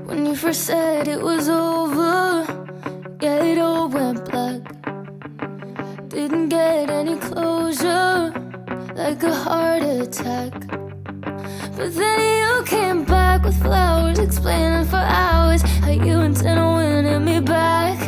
When you first said it was over, yeah, it all went like a heart attack. But then you came back with flowers, explaining for hours how you intend on winning me back.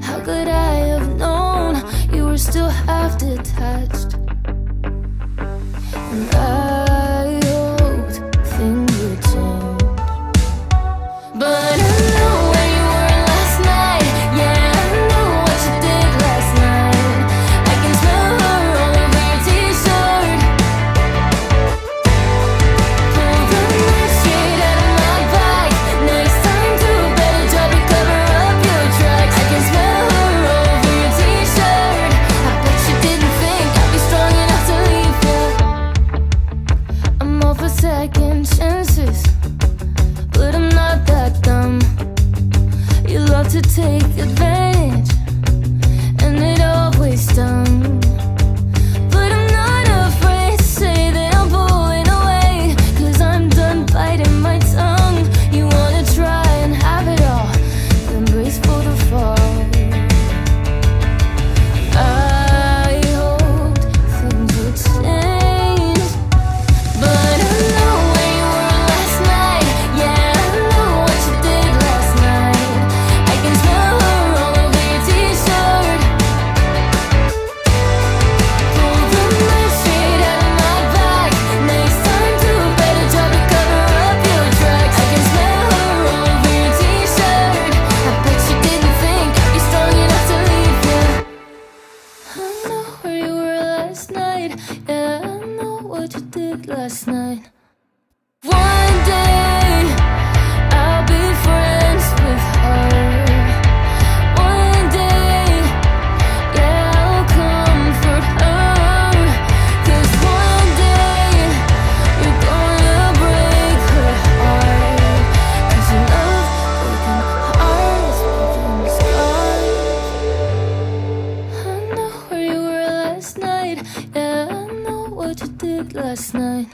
How could I have known you were still half detached? And I hoped things would change, but I know where you were last night. Yeah, I know what you did last night. I can smell her all over your t-shirt. Pull the knife straight out of my back. Next time do better job to cover up your tracks. I can smell her all over your t-shirt. I bet you didn't think I'd be strong enough to leave you. I'm all for second chances, but I'm not that dumb. You love to take advantage, and it always stung. But I'm not afraid to say that I'm pulling away, 'cause I'm done biting my tongue. You wanna try and have it all, then brace for the fall. I hoped things would change, but I know where you were last night. Yeah, I know what you did last night. I can smell her all over your t-shirt. Pull the knife straight out of my back. Next time do a better job to cover up your tracks. I can smell her all over your t-shirt. I bet you didn't think I'd be strong enough to leave you. I know where you were last night. Yeah, I know what you did last night. One day I'll be friends with her. One day, yeah, I'll comfort her. 'Cause one day you're gonna break her heart. 'Cause you love breaking hearts, breaking scars. I know where you were last night. Yeah, I know what you did last night.